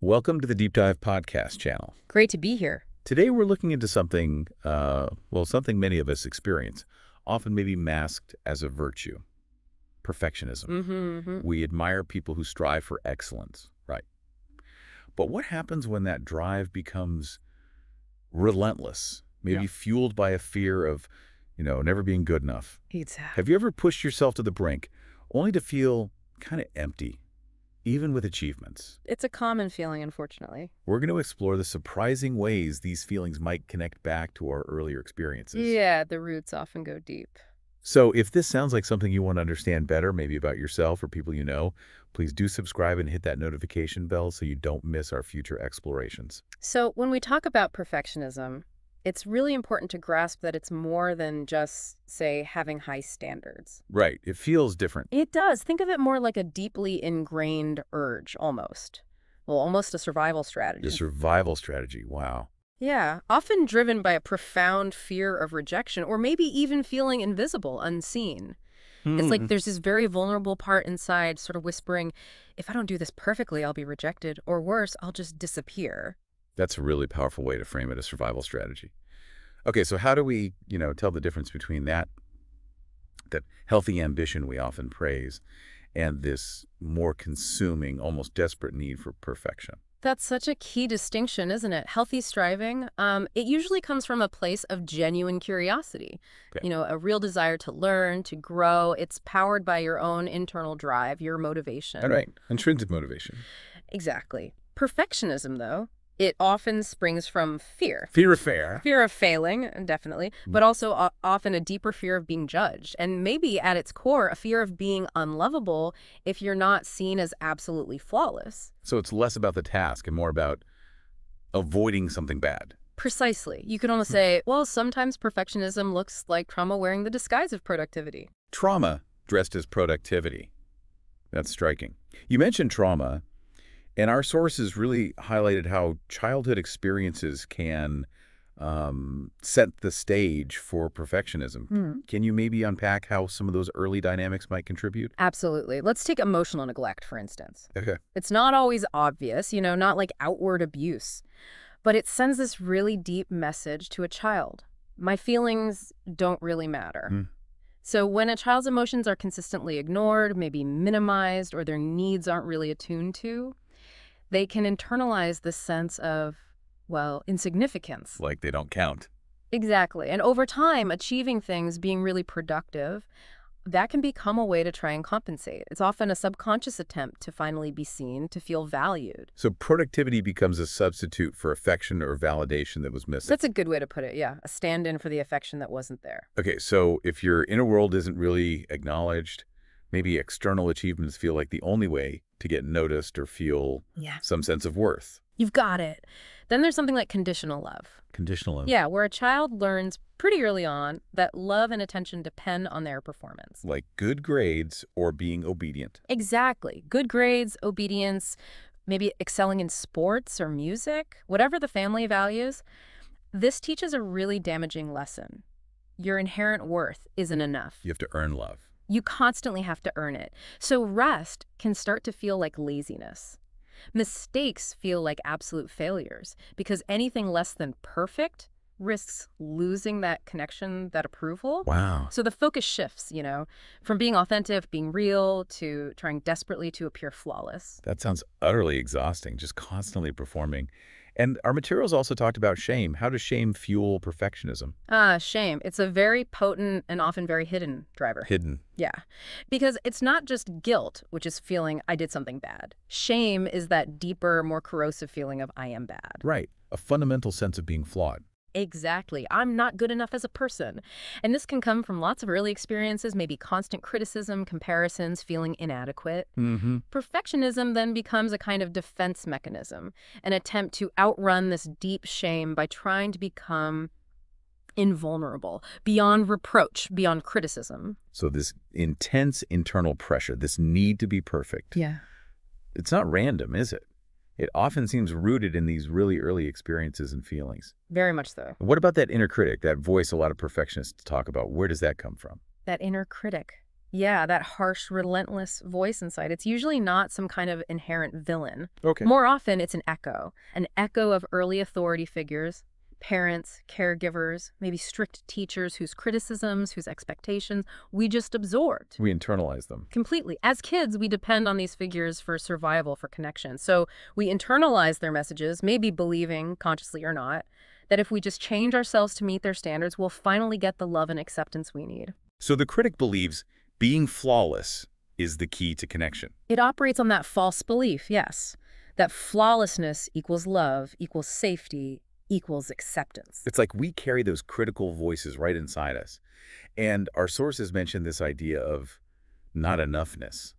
Welcome to the Deep Dive podcast channel. Great to be here. Today we're looking into something, something many of us experience, often maybe masked as a virtue, perfectionism. We admire people who strive for excellence, right? But what happens when that drive becomes relentless, maybe fueled by a fear of, never being good enough? Exactly. Have you ever pushed yourself to the brink only to feel kind of empty, even with achievements? It's a common feeling, unfortunately. We're going to explore the surprising ways these feelings might connect back to our earlier experiences. Yeah, the roots often go deep. So if this sounds like something you want to understand better, maybe about yourself or people you know, please do subscribe and hit that notification bell so you don't miss our future explorations. So when we talk about perfectionism, it's really important to grasp that it's more than just, say, having high standards. Right. It feels different. It does. Think of it more like a deeply ingrained urge, almost. Well, almost a survival strategy. The survival strategy. Wow. Yeah, often driven by a profound fear of rejection or maybe even feeling invisible, unseen. It's like there's this very vulnerable part inside sort of whispering, if I don't do this perfectly, I'll be rejected, or worse, I'll just disappear. That's a really powerful way to frame it, a survival strategy. Okay, so how do we, tell the difference between that healthy ambition we often praise and this more consuming, almost desperate need for perfection? That's such a key distinction, isn't it? Healthy striving, it usually comes from a place of genuine curiosity. Okay. A real desire to learn, to grow. It's powered by your own internal drive, your motivation. All right, intrinsic motivation. Exactly. Perfectionism, though, it often springs from fear. Fear of fair. Fear of failing, definitely, but also often a deeper fear of being judged. And maybe at its core, a fear of being unlovable if you're not seen as absolutely flawless. So it's less about the task and more about avoiding something bad. Precisely. You could almost say, well, sometimes perfectionism looks like trauma wearing the disguise of productivity. Trauma dressed as productivity. That's striking. You mentioned trauma, and our sources really highlighted how childhood experiences can set the stage for perfectionism. Can you maybe unpack how some of those early dynamics might contribute? Absolutely. Let's take emotional neglect, for instance. Okay. It's not always obvious, not like outward abuse, but it sends this really deep message to a child. My feelings don't really matter. So when a child's emotions are consistently ignored, maybe minimized, or their needs aren't really attuned to, they can internalize this sense of, insignificance. Like they don't count. Exactly. And over time, achieving things, being really productive, that can become a way to try and compensate. It's often a subconscious attempt to finally be seen, to feel valued. So productivity becomes a substitute for affection or validation that was missing. That's a good way to put it, yeah. A stand-in for the affection that wasn't there. Okay, so if your inner world isn't really acknowledged, maybe external achievements feel like the only way to get noticed or feel some sense of worth. You've got it. Then there's something like conditional love. Conditional love. Yeah, where a child learns pretty early on that love and attention depend on their performance. Like good grades or being obedient. Exactly. Good grades, obedience, maybe excelling in sports or music, whatever the family values. This teaches a really damaging lesson. Your inherent worth isn't enough. You have to earn love. You constantly have to earn it. So rest can start to feel like laziness. Mistakes feel like absolute failures because anything less than perfect risks losing that connection, that approval. Wow. So the focus shifts, from being authentic, being real, to trying desperately to appear flawless. That sounds utterly exhausting, just constantly performing. And our materials also talked about shame. How does shame fuel perfectionism? Shame. It's a very potent and often very hidden driver. Hidden. Yeah. Because it's not just guilt, which is feeling I did something bad. Shame is that deeper, more corrosive feeling of I am bad. Right. A fundamental sense of being flawed. Exactly. I'm not good enough as a person. And this can come from lots of early experiences, maybe constant criticism, comparisons, feeling inadequate. Perfectionism then becomes a kind of defense mechanism, an attempt to outrun this deep shame by trying to become invulnerable, beyond reproach, beyond criticism. So this intense internal pressure, this need to be perfect. Yeah. It's not random, is it? It often seems rooted in these really early experiences and feelings. Very much so. What about that inner critic, that voice a lot of perfectionists talk about? Where does that come from? That inner critic. Yeah, that harsh, relentless voice inside. It's usually not some kind of inherent villain. Okay. More often, it's an echo of early authority figures, parents, caregivers, maybe strict teachers whose criticisms, whose expectations we just absorbed. We internalize them. Completely. As kids, we depend on these figures for survival, for connection. So we internalize their messages, maybe believing, consciously or not, that if we just change ourselves to meet their standards, we'll finally get the love and acceptance we need. So the critic believes being flawless is the key to connection. It operates on that false belief, yes, that flawlessness equals love, equals safety, equals acceptance. It's like we carry those critical voices right inside us. And our sources mention this idea of not enoughness.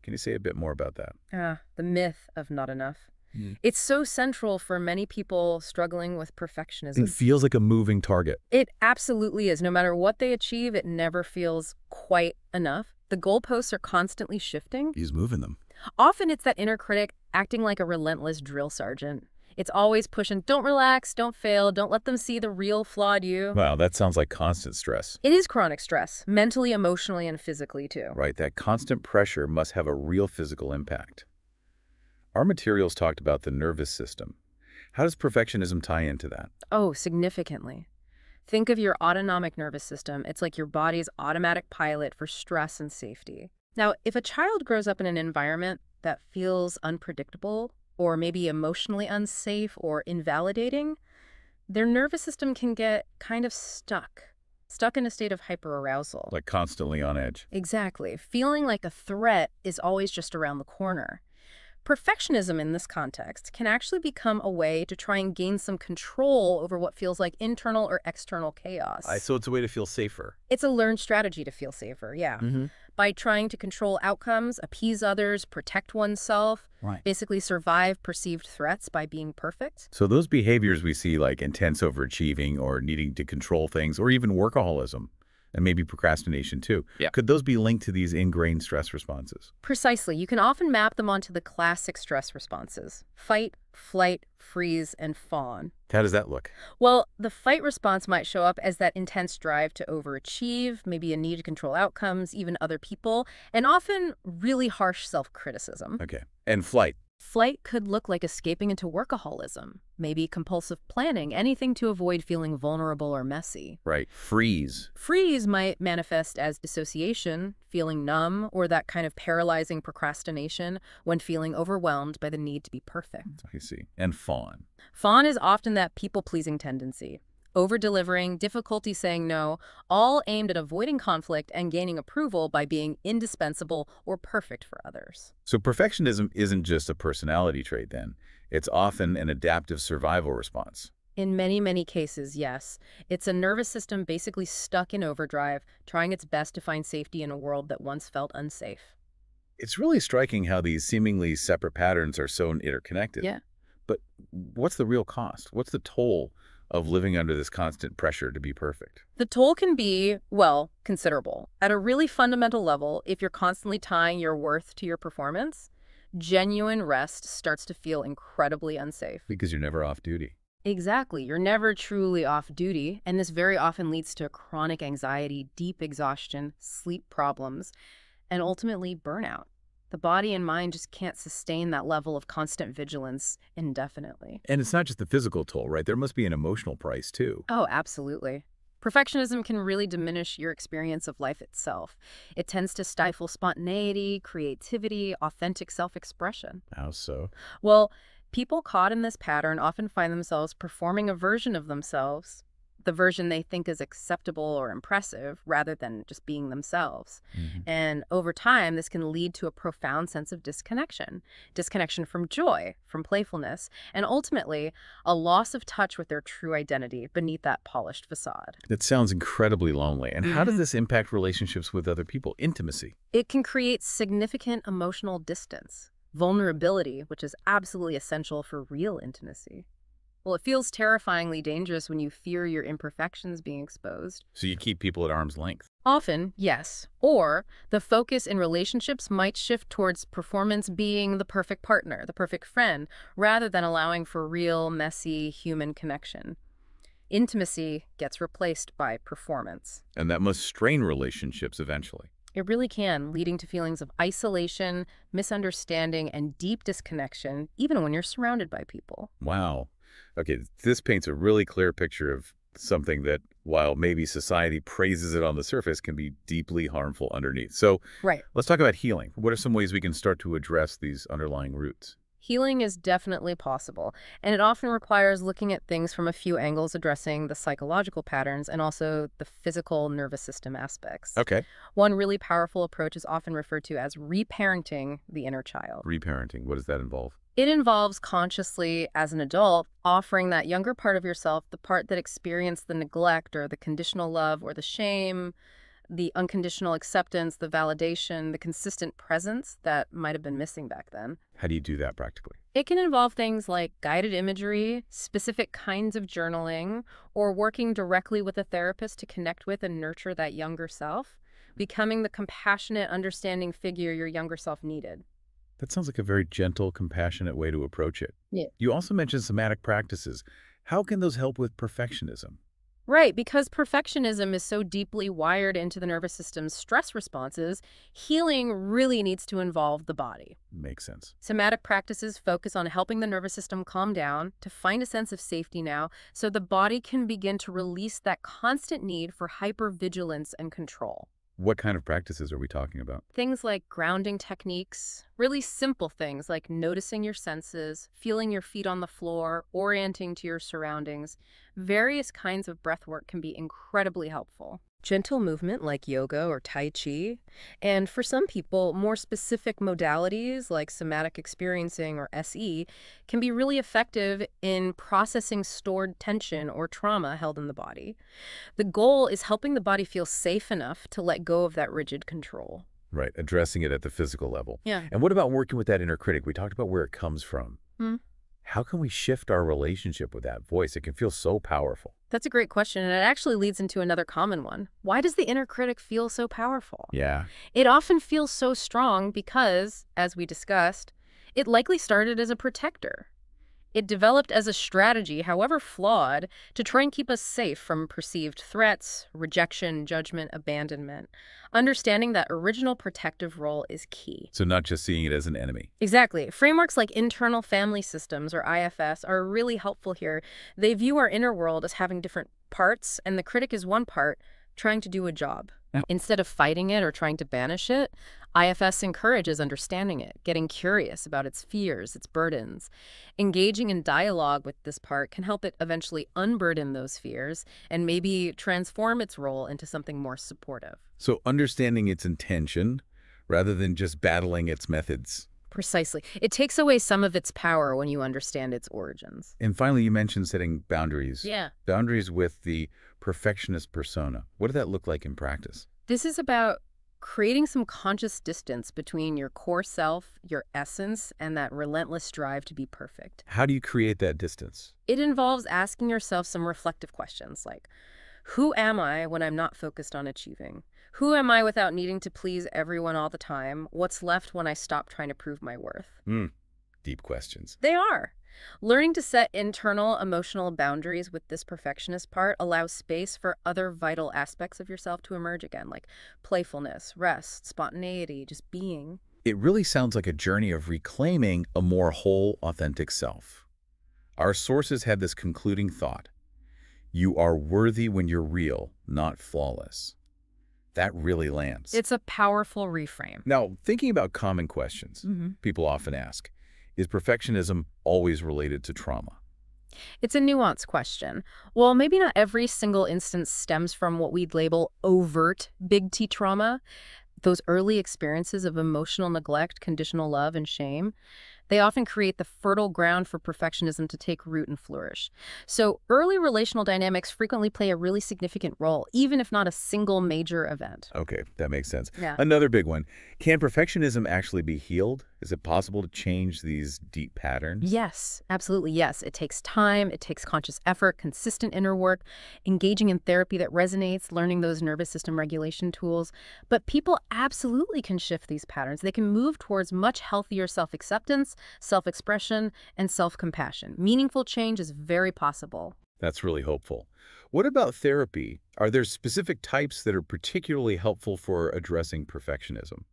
Can you say a bit more about that? The myth of not enough. Mm. It's so central for many people struggling with perfectionism. It feels like a moving target. It absolutely is. No matter what they achieve, it never feels quite enough. The goalposts are constantly shifting. He's moving them. Often it's that inner critic acting like a relentless drill sergeant. It's always pushing, don't relax, don't fail, don't let them see the real flawed you. Wow, that sounds like constant stress. It is chronic stress, mentally, emotionally, and physically too. Right, that constant pressure must have a real physical impact. Our materials talked about the nervous system. How does perfectionism tie into that? Oh, significantly. Think of your autonomic nervous system. It's like your body's automatic pilot for stress and safety. Now, if a child grows up in an environment that feels unpredictable, or maybe emotionally unsafe or invalidating, their nervous system can get kind of stuck in a state of hyperarousal. Like constantly on edge. Exactly. Feeling like a threat is always just around the corner. Perfectionism in this context can actually become a way to try and gain some control over what feels like internal or external chaos. So it's a way to feel safer. It's a learned strategy to feel safer, yeah. By trying to control outcomes, appease others, protect oneself, Right. basically survive perceived threats by being perfect. So those behaviors we see, like intense overachieving or needing to control things, or even workaholism, and maybe procrastination too. Yeah. Could those be linked to these ingrained stress responses? Precisely. You can often map them onto the classic stress responses: fight, flight, freeze, and fawn. How does that look? Well, the fight response might show up as that intense drive to overachieve, maybe a need to control outcomes, even other people, and often really harsh self-criticism. Okay. And flight. Flight could look like escaping into workaholism, maybe compulsive planning, anything to avoid feeling vulnerable or messy. Right. Freeze. Freeze might manifest as dissociation, feeling numb, or that kind of paralyzing procrastination when feeling overwhelmed by the need to be perfect. I see. And fawn. Fawn is often that people-pleasing tendency. Over-delivering, difficulty saying no, all aimed at avoiding conflict and gaining approval by being indispensable or perfect for others. So perfectionism isn't just a personality trait then. It's often an adaptive survival response. In many, many cases, yes. It's a nervous system basically stuck in overdrive, trying its best to find safety in a world that once felt unsafe. It's really striking how these seemingly separate patterns are so interconnected. Yeah. But what's the real cost? What's the toll of living under this constant pressure to be perfect? The toll can be, well, considerable. At a really fundamental level, if you're constantly tying your worth to your performance, genuine rest starts to feel incredibly unsafe. Because you're never off duty. Exactly. You're never truly off duty, and this very often leads to chronic anxiety, deep exhaustion, sleep problems, and ultimately burnout. The body and mind just can't sustain that level of constant vigilance indefinitely. And it's not just the physical toll, right? There must be an emotional price too. Oh, absolutely. Perfectionism can really diminish your experience of life itself. It tends to stifle spontaneity, creativity, authentic self-expression. How so? Well, people caught in this pattern often find themselves performing a version of themselves, the version they think is acceptable or impressive, rather than just being themselves. And over time, this can lead to a profound sense of disconnection from joy, from playfulness, and ultimately a loss of touch with their true identity beneath that polished facade. That sounds incredibly lonely. And how does this impact relationships with other people? Intimacy. It can create significant emotional distance, vulnerability, which is absolutely essential for real intimacy. Well, it feels terrifyingly dangerous when you fear your imperfections being exposed. So you keep people at arm's length. Often, yes. Or the focus in relationships might shift towards performance being the perfect partner, the perfect friend, rather than allowing for real, messy, human connection. Intimacy gets replaced by performance. And that must strain relationships eventually. It really can, leading to feelings of isolation, misunderstanding, and deep disconnection, even when you're surrounded by people. Wow. Okay, this paints a really clear picture of something that, while maybe society praises it on the surface, can be deeply harmful underneath. So Right. let's talk about healing. What are some ways we can start to address these underlying roots? Healing is definitely possible, and it often requires looking at things from a few angles, addressing the psychological patterns and also the physical nervous system aspects. Okay. One really powerful approach is often referred to as reparenting the inner child. Reparenting, what does that involve? It involves consciously, as an adult, offering that younger part of yourself, the part that experienced the neglect or the conditional love or the shame, the unconditional acceptance, the validation, the consistent presence that might have been missing back then. How do you do that practically? It can involve things like guided imagery, specific kinds of journaling, or working directly with a therapist to connect with and nurture that younger self, becoming the compassionate, understanding figure your younger self needed. That sounds like a very gentle, compassionate way to approach it. Yeah. You also mentioned somatic practices. How can those help with perfectionism? Right, because perfectionism is so deeply wired into the nervous system's stress responses, healing really needs to involve the body. Makes sense. Somatic practices focus on helping the nervous system calm down, to find a sense of safety now, so the body can begin to release that constant need for hypervigilance and control. What kind of practices are we talking about? Things like grounding techniques, really simple things like noticing your senses, feeling your feet on the floor, orienting to your surroundings. Various kinds of breath work can be incredibly helpful. Gentle movement like yoga or Tai Chi, and for some people, more specific modalities like somatic experiencing or SE can be really effective in processing stored tension or trauma held in the body. The goal is helping the body feel safe enough to let go of that rigid control. Right, addressing it at the physical level. Yeah. And what about working with that inner critic? We talked about where it comes from. Hmm. How can we shift our relationship with that voice? It can feel so powerful. That's a great question, and it actually leads into another common one. Why does the inner critic feel so powerful? Yeah. It often feels so strong because, as we discussed, it likely started as a protector. It developed as a strategy, however flawed, to try and keep us safe from perceived threats, rejection, judgment, abandonment. Understanding that original protective role is key. So not just seeing it as an enemy. Exactly. Frameworks like internal family systems, or IFS, are really helpful here. They view our inner world as having different parts, and the critic is one part trying to do a job. Yeah. Instead of fighting it or trying to banish it, IFS encourages understanding it, getting curious about its fears, its burdens. Engaging in dialogue with this part can help it eventually unburden those fears and maybe transform its role into something more supportive. So understanding its intention rather than just battling its methods. Precisely. It takes away some of its power when you understand its origins. And finally, you mentioned setting boundaries. Yeah. Boundaries with the perfectionist persona. What did that look like in practice? This is about creating some conscious distance between your core self, your essence, and that relentless drive to be perfect. How do you create that distance? It involves asking yourself some reflective questions like, who am I when I'm not focused on achieving? Who am I without needing to please everyone all the time? What's left when I stop trying to prove my worth? Deep questions. They are. Learning to set internal emotional boundaries with this perfectionist part allows space for other vital aspects of yourself to emerge again, like playfulness, rest, spontaneity, just being. It really sounds like a journey of reclaiming a more whole, authentic self. Our sources had this concluding thought. You are worthy when you're real, not flawless. That really lands. It's a powerful reframe. Now, thinking about common questions people often ask, is perfectionism always related to trauma? It's a nuanced question. Well, maybe not every single instance stems from what we'd label overt big T trauma, those early experiences of emotional neglect, conditional love, and shame. They often create the fertile ground for perfectionism to take root and flourish. So early relational dynamics frequently play a really significant role, even if not a single major event. Okay, that makes sense. Yeah. Another big one. Can perfectionism actually be healed? Is it possible to change these deep patterns? Yes, absolutely yes. It takes time, it takes conscious effort, consistent inner work, engaging in therapy that resonates, learning those nervous system regulation tools. But people absolutely can shift these patterns. They can move towards much healthier self-acceptance, self-expression, and self-compassion. Meaningful change is very possible. That's really hopeful. What about therapy? Are there specific types that are particularly helpful for addressing perfectionism?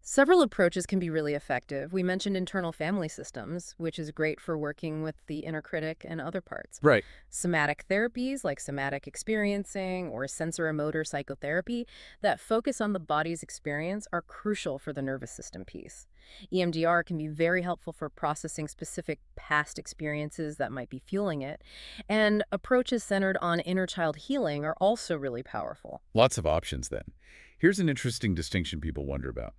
Several approaches can be really effective. We mentioned internal family systems, which is great for working with the inner critic and other parts. Right. Somatic therapies like somatic experiencing or sensoromotor psychotherapy that focus on the body's experience are crucial for the nervous system piece. EMDR can be very helpful for processing specific past experiences that might be fueling it. And approaches centered on inner child healing are also really powerful. Lots of options then. Here's an interesting distinction people wonder about.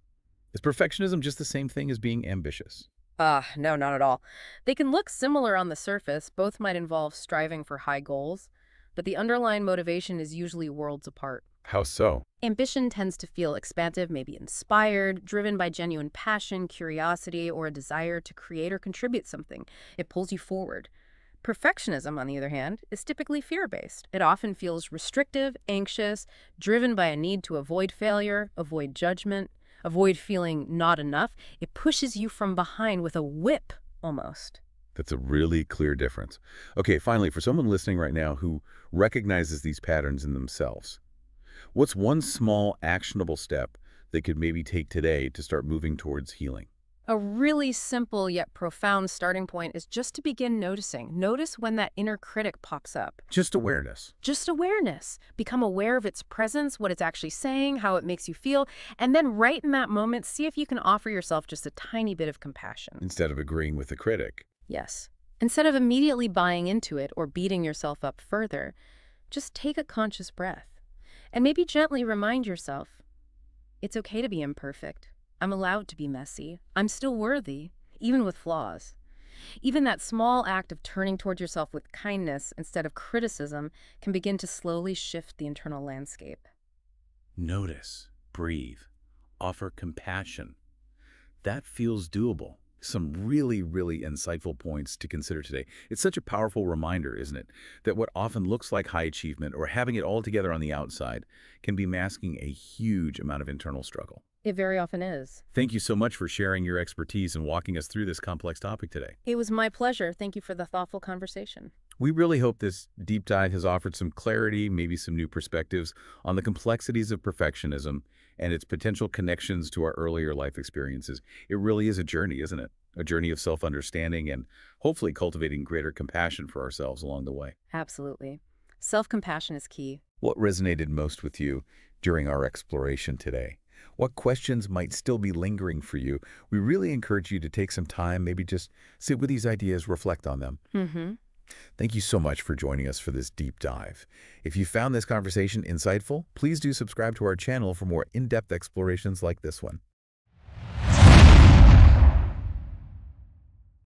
Is perfectionism just the same thing as being ambitious? No, not at all. They can look similar on the surface. Both might involve striving for high goals, but the underlying motivation is usually worlds apart. How so? Ambition tends to feel expansive, maybe inspired, driven by genuine passion, curiosity, or a desire to create or contribute something. It pulls you forward. Perfectionism, on the other hand, is typically fear-based. It often feels restrictive, anxious, driven by a need to avoid failure, avoid judgment, avoid feeling not enough. It pushes you from behind with a whip, almost. That's a really clear difference. Okay, finally, for someone listening right now who recognizes these patterns in themselves, what's one small actionable step they could maybe take today to start moving towards healing? A really simple yet profound starting point is just to begin noticing. Notice when that inner critic pops up. Just awareness. Just awareness. Become aware of its presence, what it's actually saying, how it makes you feel, and then right in that moment, see if you can offer yourself just a tiny bit of compassion. Instead of agreeing with the critic. Yes. Instead of immediately buying into it or beating yourself up further, just take a conscious breath. And maybe gently remind yourself, it's okay to be imperfect. I'm allowed to be messy. I'm still worthy, even with flaws. Even that small act of turning toward yourself with kindness instead of criticism can begin to slowly shift the internal landscape. Notice, breathe, offer compassion. That feels doable. Some really, really insightful points to consider today. It's such a powerful reminder, isn't it, that what often looks like high achievement or having it all together on the outside can be masking a huge amount of internal struggle. It very often is. Thank you so much for sharing your expertise and walking us through this complex topic today. It was my pleasure. Thank you for the thoughtful conversation. We really hope this deep dive has offered some clarity, maybe some new perspectives on the complexities of perfectionism and its potential connections to our earlier life experiences. It really is a journey, isn't it? A journey of self-understanding and hopefully cultivating greater compassion for ourselves along the way. Absolutely. Self-compassion is key. What resonated most with you during our exploration today? What questions might still be lingering for you? We really encourage you to take some time, maybe just sit with these ideas, reflect on them. Mm-hmm. Thank you so much for joining us for this deep dive. If you found this conversation insightful, please do subscribe to our channel for more in-depth explorations like this one.